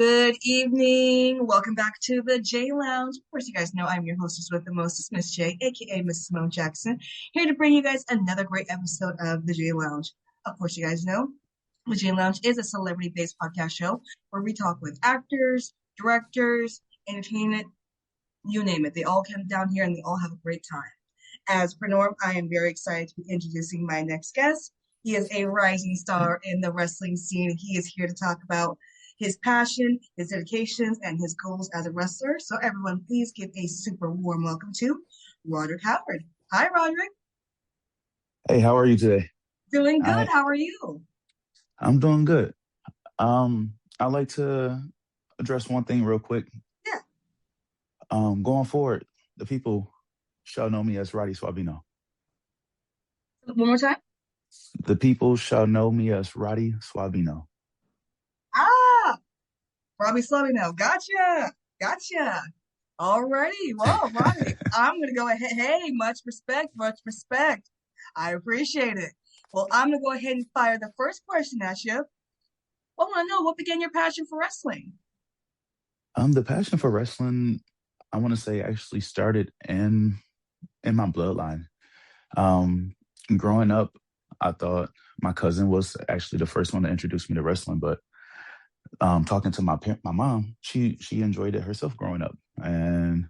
Good evening. Welcome back to the J Lounge. Of course, you guys know I'm your hostess with the mostest, Miss J, aka Miss Simone Jackson, here to bring you guys another great episode of the J Lounge. Of course, you guys know the J Lounge is a celebrity-based podcast show where we talk with actors, directors, entertainment, you name it. They all come down here and they all have a great time. As per norm, I am very excited to be introducing my next guest. He is a rising star in the wrestling scene. He is here to talk about his passion, his dedications, and his goals as a wrestler. So, everyone, please give a super warm welcome to Roderick Howard. Hi, Roderick. Hey, how are you today? Doing good. I How are you? I'm doing good. I'd like to address one thing real quick. Yeah. Going forward, the people shall know me as Roddy Suavino. One more time. The people shall know me as Roddy Suavino. Ah, Robbie Suavino. Gotcha. Gotcha. Alrighty. Well, Roderick, I'm going to go ahead. Hey, much respect, much respect. I appreciate it. Well, I'm going to go ahead and fire the first question at you. I want to know what began your passion for wrestling? The passion for wrestling, I want to say, actually started in my bloodline. Um, Growing up, I thought my cousin was actually the first one to introduce me to wrestling, but talking to my mom, she enjoyed it herself growing up, and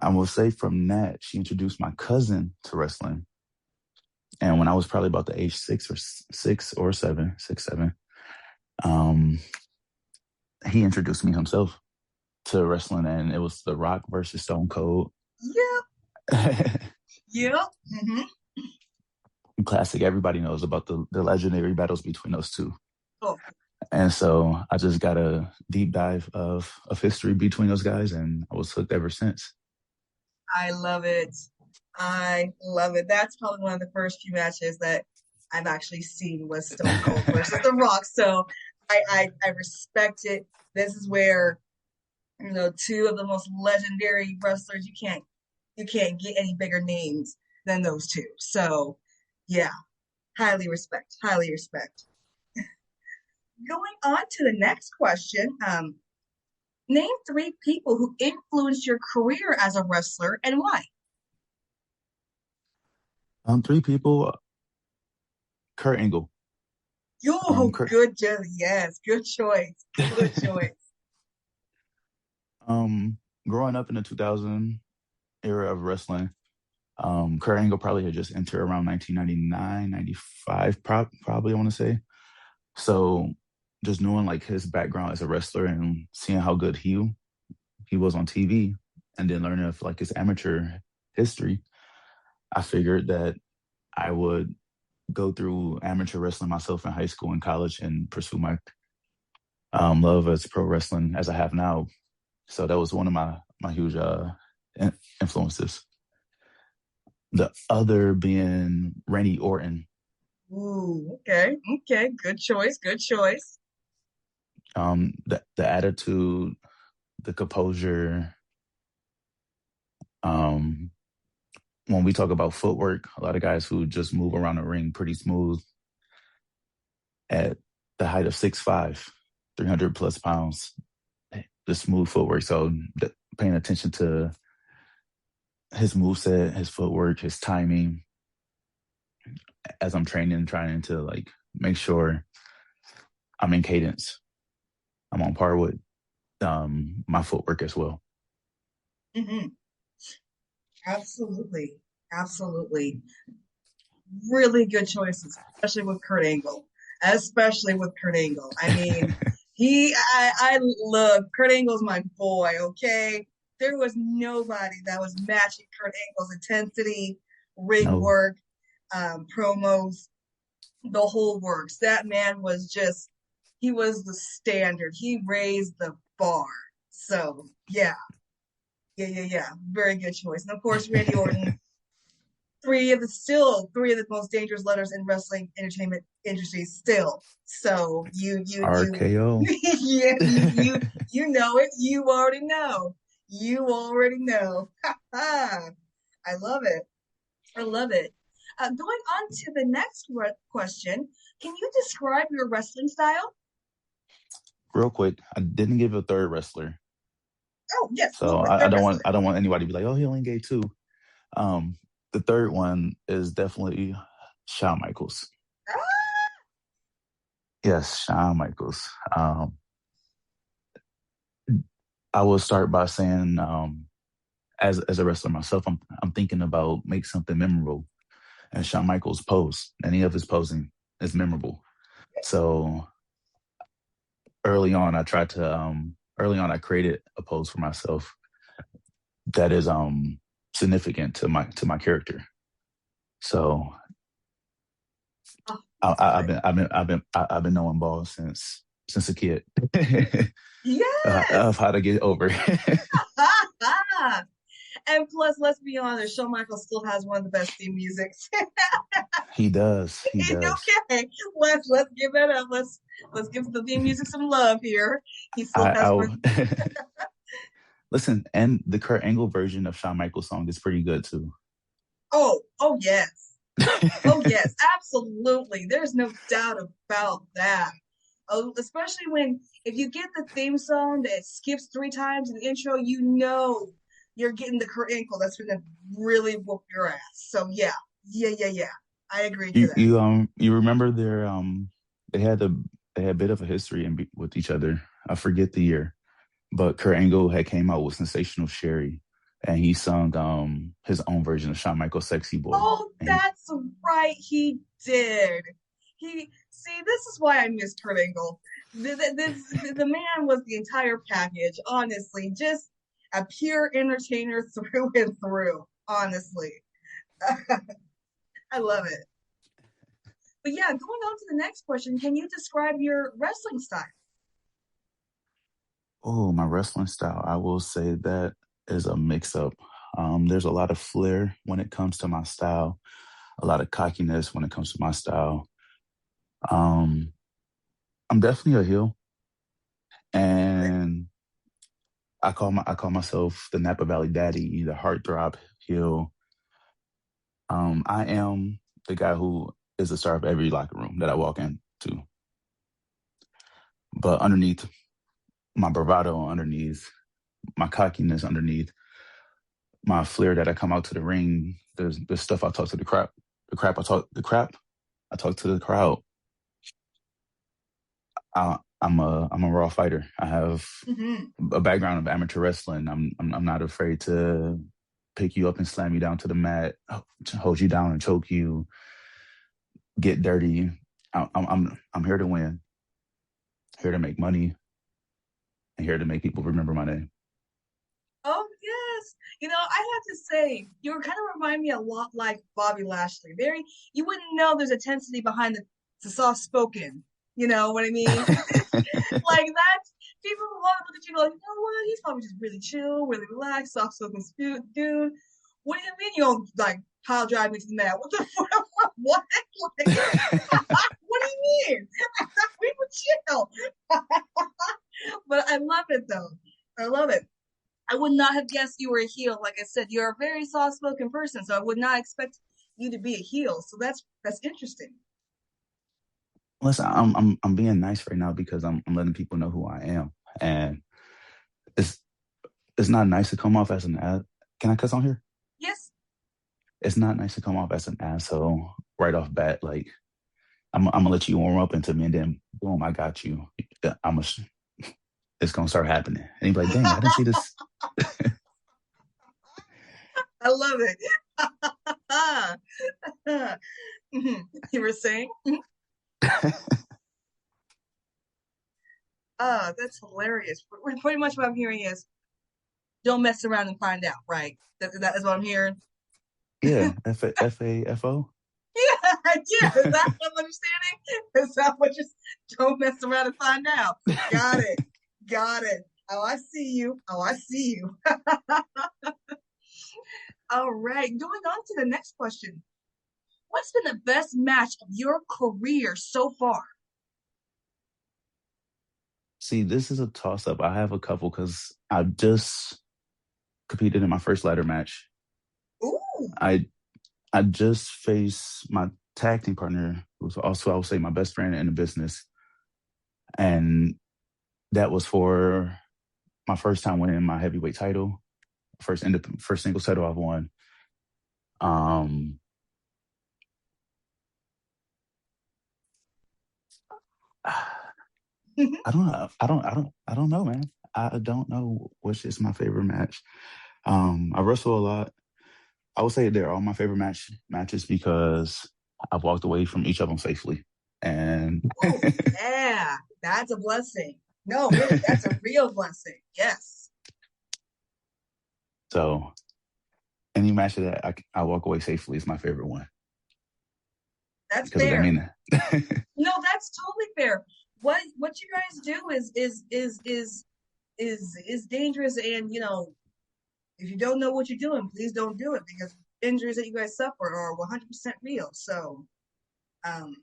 I will say from that she introduced my cousin to wrestling. And when I was probably about the age six, seven, um, he introduced me himself to wrestling, and it was The Rock versus Stone Cold. Yep. Yep. Classic. Everybody knows about the legendary battles between those two. Oh, And so I just got a deep dive of history between those guys, and I was hooked ever since. I love it. I love it. That's probably one of the first few matches that I've actually seen was Stone Cold versus The Rock. So I respect it. This is where two of the most legendary wrestlers. You can't get any bigger names than those two. So yeah, highly respect. Highly respect. Going on to the next question. Name three people who influenced your career as a wrestler and why. Three people. Kurt Angle. Yo, Kurt. good job. Yes, good choice. Good choice. Growing up in the 2000 era of wrestling, Kurt Angle probably had just entered around 1999, 95, probably I want to say. So just knowing like his background as a wrestler and seeing how good he was on TV, and then learning of like his amateur history, I figured that I would go through amateur wrestling myself in high school and college and pursue my love as pro wrestling as I have now. So that was one of my huge influences. The other being Randy Orton. Ooh, okay, okay, good choice, good choice. The attitude, the composure. When we talk about footwork, a lot of guys who just move around the ring pretty smooth at the height of 6'5", 300 plus pounds, the smooth footwork. So paying attention to his moveset, his footwork, his timing as I'm training, trying to like make sure I'm in cadence. I'm on par with my footwork as well. Mm-hmm. Absolutely, absolutely. Really good choices, especially with Kurt Angle. Especially with Kurt Angle. I mean, I look, Kurt Angle's my boy, okay? There was nobody that was matching Kurt Angle's intensity, ring No, work, promos, the whole works. That man was he was the standard. He raised the bar. So, yeah, yeah. Very good choice. And of course, Randy Orton, three of the most dangerous letters in wrestling entertainment industry still. So you RKO. yeah, you know it. You already know. You already know. I love it. I love it. Going on to the next question, can you describe your wrestling style? real quick, I didn't give a third wrestler, Oh, yes, so Lord, third wrestler. I don't want anybody to be like, oh, he only gave two. Um, the third one is definitely Shawn Michaels. Yes, Shawn Michaels. I will start by saying, as a wrestler myself, I'm thinking about make something memorable, and Shawn Michaels' pose, any of his posing is memorable. So early on I created a pose for myself that is significant to my character. So Oh, that's great. I've been knowing balls since a kid of Yes. how to get over. And plus, let's be honest, Shawn Michaels still has one of the best theme musics. He does. He does. Okay, let's give that up. Let's give the theme music some love here. He still I, has one. I'll listen, and the Kurt Angle version of Shawn Michaels song is pretty good too. Oh yes. Oh yes, absolutely. There's no doubt about that. Oh, especially when if you get the theme song that skips three times in the intro, you know you're getting the Kurt Angle that's gonna really whoop your ass. So yeah. I agree to that. You remember they had a they had a bit of a history with each other. I forget the year, but Kurt Angle had came out with Sensational Sherry, and he sung his own version of Shawn Michaels' "Sexy Boy." Oh, And that's right. He did. He see. This is why I miss Kurt Angle. The man was the entire package. Honestly, just a pure entertainer through and through. Honestly, I love it. But yeah, going on to the next question. Can you describe your wrestling style? oh, my wrestling style, I will say that is a mix up. There's a lot of flair when it comes to my style, a lot of cockiness when it comes to my style. Um, I'm definitely a heel, and I call myself the Napa Valley Daddy, the heartthrob heel. I am the guy who is the star of every locker room that I walk into. But underneath my bravado, underneath my cockiness, underneath my flair that I come out to the ring, there's stuff I talk to the crap I talk to the crowd. I'm a raw fighter. I have Hmm. a background of amateur wrestling. I'm not afraid to pick you up and slam you down to the mat, hold you down and choke you, get dirty. I'm here to win, here to make money, and here to make people remember my name. Oh yes. I have to say, you kind of remind me a lot like Bobby Lashley. Very, you wouldn't know there's intensity behind the soft spoken. You know what I mean? Like that, people want to look at you and go, you know what? He's probably just really chill, really relaxed, soft spoken dude. What do you mean you don't like pile drive me to the mat? What the fuck? What? Like, what do you mean? I thought we were chill. But I love it though. I love it. I would not have guessed you were a heel. Like I said, you're a very soft spoken person, so I would not expect you to be a heel. So that's interesting. Listen, I'm being nice right now because I'm letting people know who I am, and it's it's not nice to come off as an ass. Can I cuss on here? Yes. It's not nice to come off as an asshole right off bat. Like I'm gonna let you warm up into me, and then boom, I got you. I'm a, it's gonna start happening, and you're like, dang, I didn't see this. I love it. You were saying? That's hilarious. Pretty much what I'm hearing is don't mess around and find out, right? That is what I'm hearing. Yeah, FAFO. Yeah. Is that what I'm understanding? Is that what just don't mess around and find out? Got it. Got it. Oh, I see you. Oh, I see you. All right. Going on to the next question. What's been the best match of your career so far? See, this is a toss up. I have a couple because I just competed in my first ladder match. Ooh. I I just faced my tag team partner, who's also I would say my best friend in the business, and That was for my first time winning my heavyweight title, first single title I've won. Um, I don't know. I don't know, man. I don't know which is my favorite match. I wrestle a lot. I would say they're all my favorite matches because I've walked away from each of them safely. And Oh, yeah, that's a blessing. No, really, that's a real blessing. Yes, so any match that I walk away safely is my favorite one that's because of that fair. mean. No, that's totally fair. What you guys do is dangerous, and if you don't know what you're doing, please don't do it because injuries that you guys suffer are 100% real. So, um,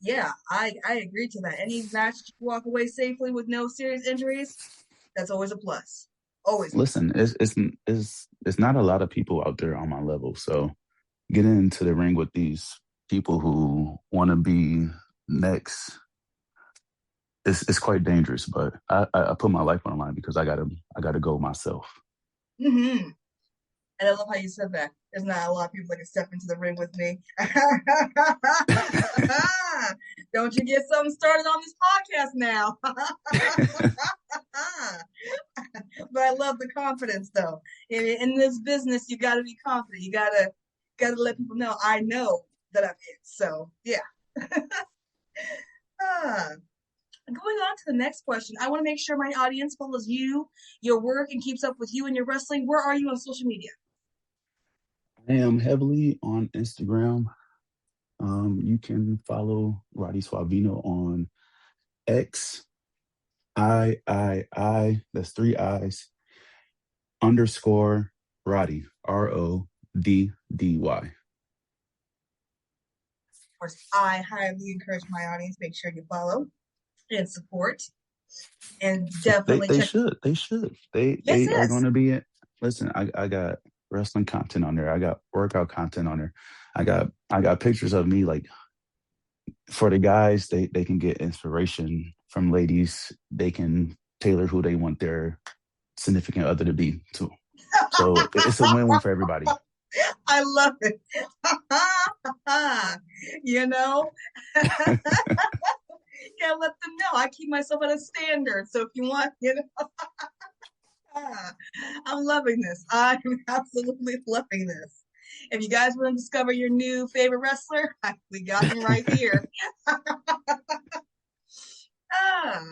yeah, I agree to that. Any match you walk away safely with no serious injuries, that's always a plus. Always a plus. Listen, it's not a lot of people out there on my level. So getting into the ring with these people who want to be next, it's quite dangerous. But I put my life on the line because I gotta go myself. Mm-hmm. And I love how you said that. There's not a lot of people that can step into the ring with me. Don't you get something started on this podcast now. But I love the confidence though. In this business, you gotta be confident. You gotta let people know I know that I'm it. So yeah. Ah. Going on to the next question, I want to make sure my audience follows you, your work, and keeps up with you and your wrestling. Where are you on social media? I am heavily on Instagram. You can follow Roddy Suavino on X that's three I's underscore Roddy RODDY. Of course, I highly encourage my audience make sure you follow and support, and They definitely they check. should they should Yes, they are going yes. to be it. Listen, I got wrestling content on there. I got workout content on there. I got pictures of me like for the guys. They can get inspiration from ladies. They can tailor who they want their significant other to be to. So it's a win-win for everybody. I love it. you know, yeah, let them know. I keep myself at a standard. So if you want, I'm loving this. I'm absolutely loving this. If you guys want to discover your new favorite wrestler, we got him right here. Ah,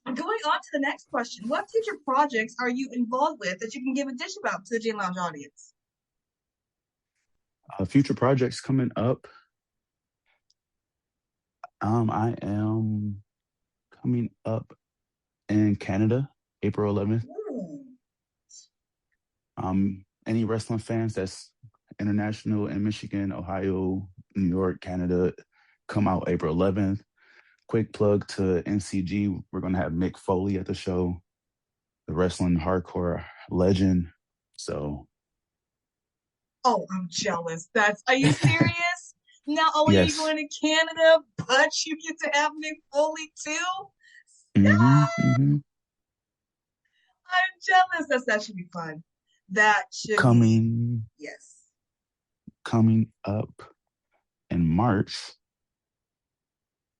going on to the next question. What future projects are you involved with that you can give a dish about to the J Lounge audience? Future projects coming up. I am coming up in Canada, April 11th. Ooh. Any wrestling fans that's international in Michigan, Ohio, New York, Canada, come out April 11th. Quick plug to NCG. We're going to have Mick Foley at the show, the wrestling hardcore legend. So, Oh, I'm jealous. Are you serious? Not only are you yes. going to Canada, but you get to have Nick Foley too? hmm Ah, hmm I'm jealous. That should be fun. That should be, Coming, yes. coming up in March,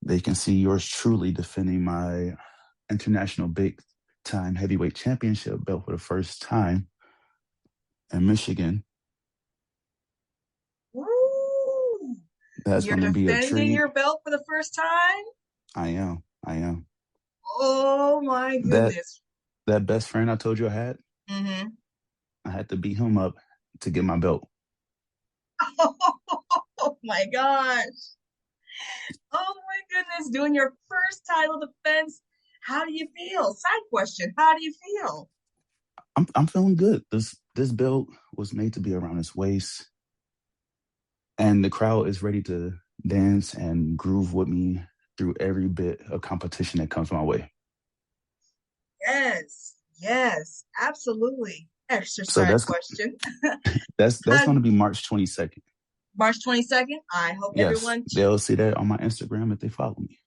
they can see yours truly defending my international big time heavyweight championship belt for the first time in Michigan. Woo! That's You're going to be a defending treat. your belt for the first time? I am. I am. Oh my That goodness. that best friend I told you Mm-hmm. I had to beat him up to get my belt. Oh my gosh. Oh my goodness. Doing your first title defense. How do you feel? Side question. How do you feel? I'm feeling good. This belt was made to be around his waist, and the crowd is ready to dance and groove with me through every bit of competition that comes my way. Yes, yes, absolutely. Extra So side question. that's Uh, going to be March 22nd. March 22nd. I hope Yes, everyone, they'll see that on my Instagram if they follow me.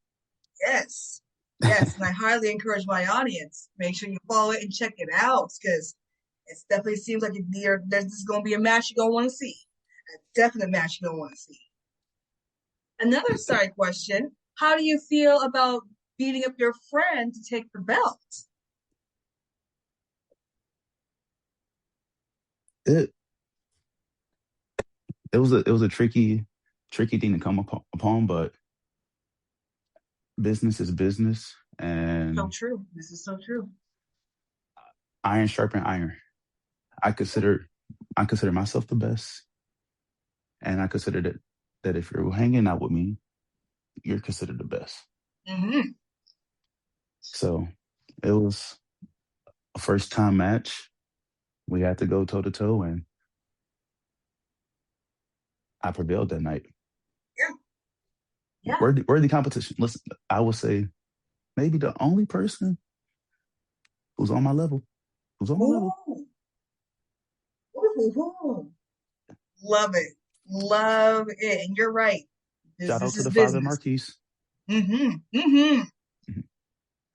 yes. Yes, and I highly encourage my audience. Make sure you follow it and check it out because it definitely seems like there's going to be a match you're going to want to see. A definite match you're going to want to see. Another side question: how do you feel about beating up your friend to take the belt? It it was a tricky thing to come upon, but business is business, So and true. This is so true. iron sharpen iron. I consider I consider myself the best, and I consider that if you're hanging out with me, you're considered the best. Hmm. So it was a first time match. We had to go toe to toe, and I prevailed that night. Yeah, yeah. Worthy competition. Listen, I would say maybe the only person who's on my level, who's on my level. Ooh, ooh, ooh. Love it, love it. And you're right. Shout out Business to is the father business. Marquise. Mm-hmm. Mm-hmm. Mhm.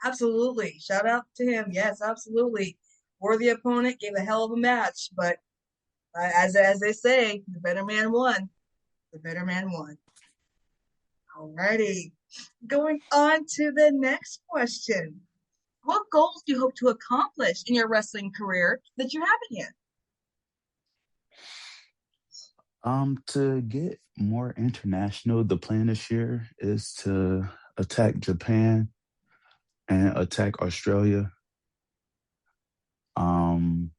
Absolutely. Shout out to him. Yes, absolutely. Worthy opponent, gave a hell of a match, but as they say, the better man won. The better man won. Alrighty. Going on to the next question. What goals do you hope to accomplish in your wrestling career that you haven't yet? To get more international, the plan this year is to attack Japan and attack Australia. Um,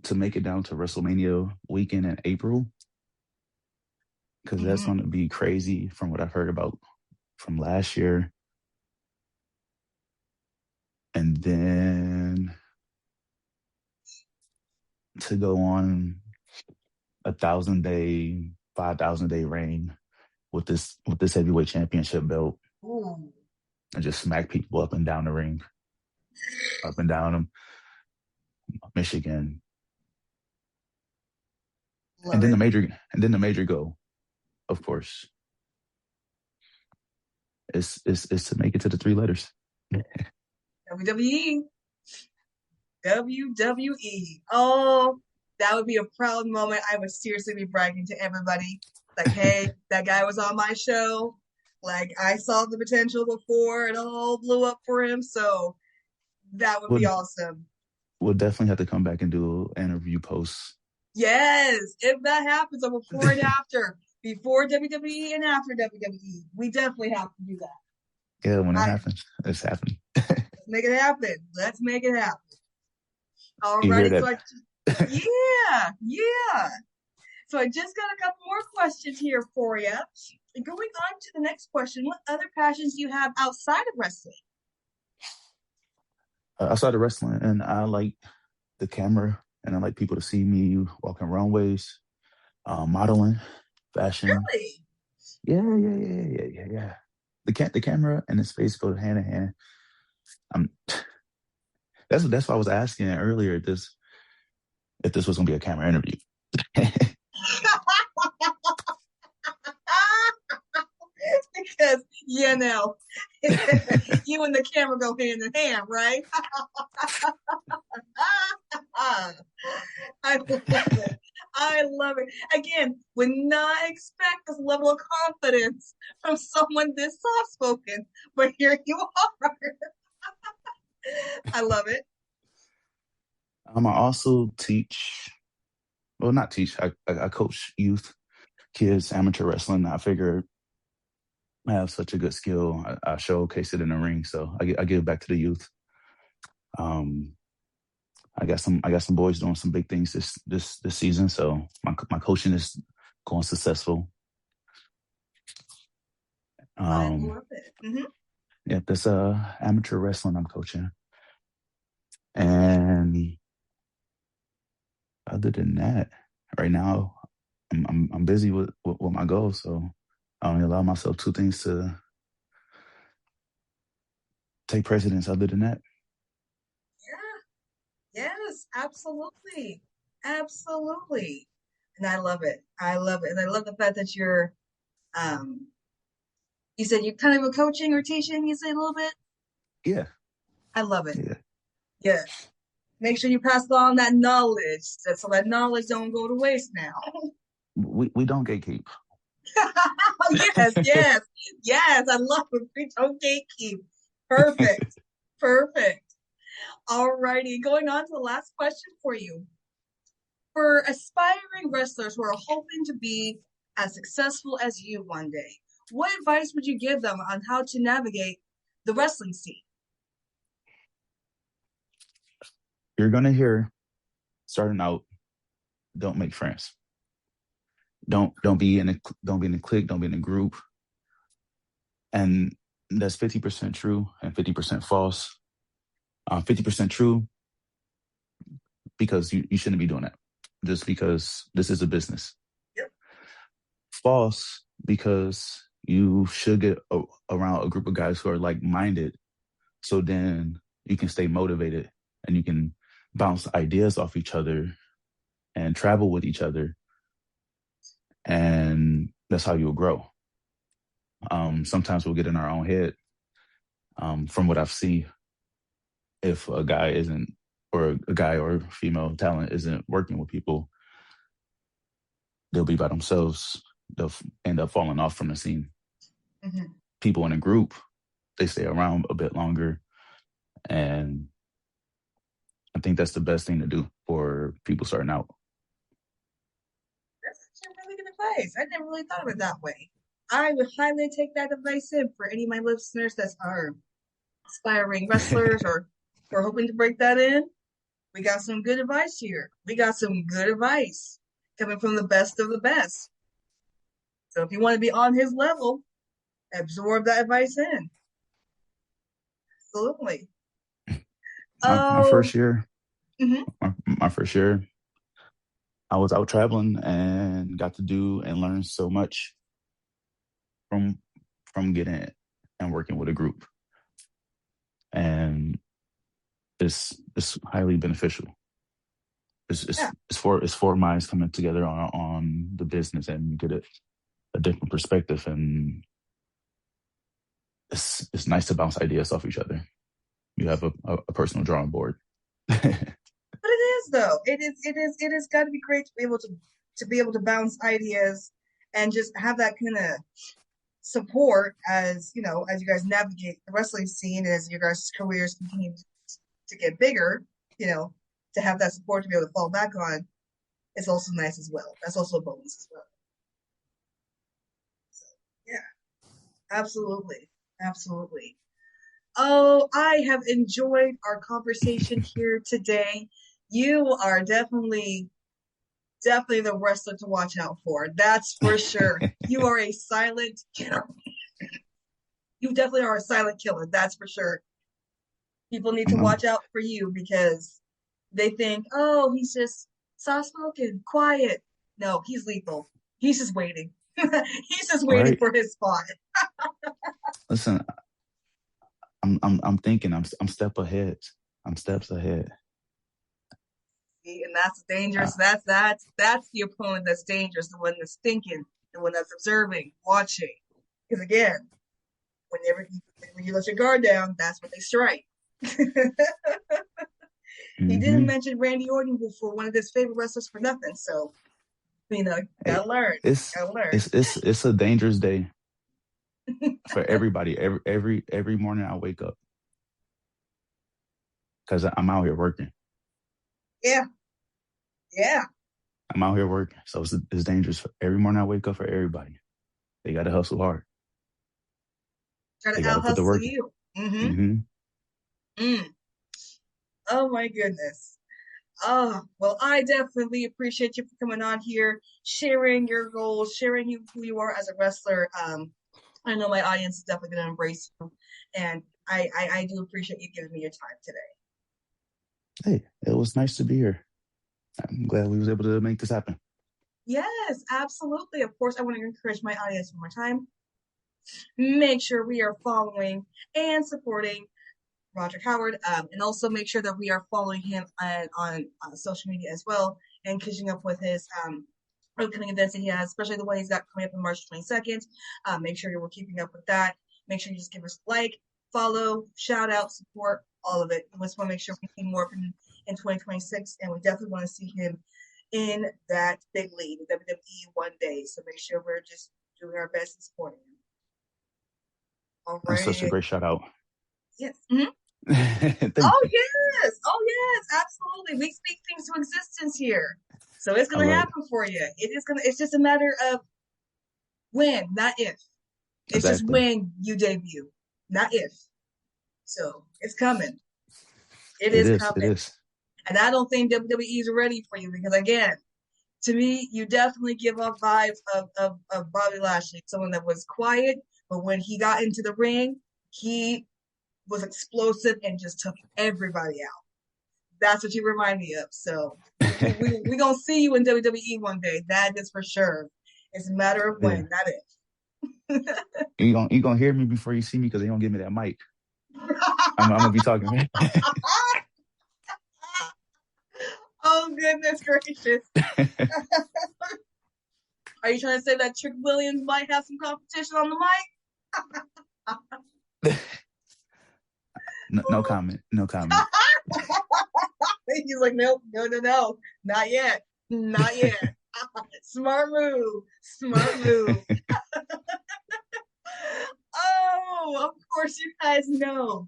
to make it down to WrestleMania weekend in April, because that's Mm-hmm. going to be crazy from what I've heard about from last year. And then to go on 1,000 day, 5,000 day reign with this heavyweight championship belt Ooh, and just smack people up and down the ring, up and down them, Michigan, love it. and then the major goal, of course, is to make it to the three letters. WWE. WWE. Oh, that would be a proud moment. I would seriously be bragging to everybody. Like, hey, that guy was on my show. Like, I saw the potential before it all blew up for him. So that would be Would awesome. would definitely have to come back and do an interview post. Yes, if that happens, or before and after, before WWE and after WWE, we definitely have to do that. Yeah, when it I happens, it's happening. Let's make it happen. Let's make it happen. You hear Alrighty, that? yeah, yeah. So I just got a couple more questions here for you. Going on to the next question, what other passions do you have outside of wrestling? I started wrestling, and I like the camera, and I like people to see me walking runways, modeling, fashion. Really? Yeah. The camera and the space go hand in hand. Um, that's why I was asking earlier if this was gonna be a camera interview. Because, you and the camera go hand in hand, right? I love it. I love it. Again, would not expect this level of confidence from someone this soft spoken, but here you are. I love it. I also teach, well, not teach. I coach youth, kids, amateur wrestling. I figure I have such a good skill. I showcase it in the ring, so I give back to the youth. Um, I got some boys doing some big things this season. So my coaching is going successful. I Um, love it. Mm-hmm. yeah, that's amateur wrestling I'm coaching, and other than that, right now I'm busy with my goals, so I only allow myself two things to take precedence. Other than that, Yeah. Yes, absolutely. Absolutely. And I love it. I love it. And I love the fact that um You said you kind of a coaching or teaching, you say a little bit? Yeah, I love it. yeah. Yes. Make sure you pass along that knowledge so that knowledge don't go to waste now. We don't gatekeep. Yes, yes, yes. I love it. We don't gatekeep. Perfect. Perfect. All righty. Going on to the last question for you. For aspiring wrestlers who are hoping to be as successful as you one day, what advice would you give them on how to navigate the wrestling scene? You're gonna hear starting out, don't make friends. Don't be in a don't be in a clique, don't be in a group. And that's 50% true and 50% false. 50% true because you shouldn't be doing that. Just because this is a business. Yep. False because you should get around a group of guys who are like-minded, so then you can stay motivated and you can bounce ideas off each other and travel with each other, and that's how you'll grow. Sometimes we'll get in our own head. From what I've seen, if a guy isn't, or a guy or female talent isn't working with people, they'll be by themselves. They'll end up falling off from the scene. Mm-hmm. People in a group, they stay around a bit longer. And I think that's the best thing to do for people starting out. That's actually really good advice. I never really thought of it that way. I would highly take that advice in for any of my listeners that are aspiring wrestlers or hoping to break that in. We got some good advice here. We got some good advice coming from the best of the best. So if you want to be on his level, absorb that advice in. Absolutely. My Oh, first year, mm-hmm. my first year, I was out traveling and got to do and learn so much from getting it and working with a group. And it's highly beneficial. Yeah, It's four minds coming together on the business, and you get a different perspective, and it's nice to bounce ideas off each other. You have a personal drawing board. but it is though. It is got to be great to be able to bounce ideas and just have that kind of support as as you guys navigate the wrestling scene as your guys' careers continue to get bigger. You know, to have that support to be able to fall back on is also nice as well. That's also a bonus as well. So yeah, absolutely, absolutely. Oh, I have enjoyed our conversation here today. You are definitely the wrestler to watch out for. That's for sure. You are a silent killer. You definitely are a silent killer. That's for sure. People need to I'm, watch out for you because they think, oh, he's just soft spoken, quiet. No, he's lethal. He's just waiting. He's just waiting right. for his spot. Listen, I'm thinking I'm step ahead. I'm steps ahead. And that's Uh, dangerous. That's the opponent that's dangerous, the one that's thinking, the one that's observing, watching. Because again, when you let your guard down, that's when they strike. He didn't hmm mention Randy Orton before, one of his favorite wrestlers, for nothing. So Hey, gotta learn, it's gotta learn. it's a dangerous day for everybody. Every morning I wake up because I'm out here working. Yeah, yeah. I'm out here working, so it's dangerous for every morning I wake up for everybody. They got to hustle hard. Try They to got to out put the hustle work in. you. Mm-hmm. hmm Mm. Oh my goodness. Oh, well, I definitely appreciate you for coming on here, sharing your goals, sharing who you are as a wrestler. I know my audience is definitely going to embrace you, and I do appreciate you giving me your time today. Hey, it was nice to be here. I'm glad we was able to make this happen. Yes, absolutely. Of course, I want to encourage my audience one more time. Make sure we are following and supporting Roger Howard, and also make sure that we are following him on social media as well and catching up with his upcoming events that he has, especially the one he's got coming up on March 22nd. Make sure you're keeping up with that. Make sure you just give us a like, follow, shout out, support, all of it. We just want to make sure we see more of him in 2026, and we definitely want to see him in that big league, the WWE one day. So make sure we're just doing our best to support him. All That's such a right. great shout out. Yes. Mm-hmm. Thank Oh you. yes. Oh yes. Absolutely. We speak things to existence here. So it's I gonna love it. happen for you. It's just a matter of when, not if. It's just Exactly. when you debut, not if. So it's coming. It It is is. It coming. is. And I don't think WWE is ready for you because, again, to me, you definitely give off vibes of Bobby Lashley, someone that was quiet, but when he got into the ring, he was explosive and just took everybody out. That's what you remind me of. So we gonna see you in WWE one day. That is for sure. It's a matter of Yeah. when, not if. You gonna hear me before you see me because they gonna give me that mic. I'm gonna be talking. Oh goodness gracious! Are you trying to say that Trick Williams might have some competition on the No, no comment. No comment. mic? He's like, nope, no, no, no, not yet, not yet. Smart move, smart move. Oh, of course you guys know.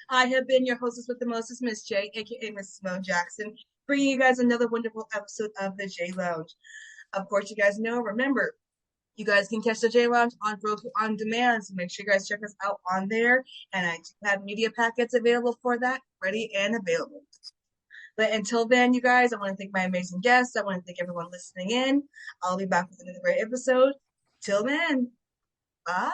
I have been your hostess with the mostest, Miss J, aka Miss Simone Jackson, bringing you guys another wonderful episode of the J Lounge. Of course, you guys know. Remember, you guys can catch the J Lounge on Roku on demand, so make sure you guys check us out on there. And I do have media packets available for that, ready and available. But until then, you guys, I want to thank my amazing guests. I want to thank everyone listening in. I'll be back with another great episode. Till then, bye.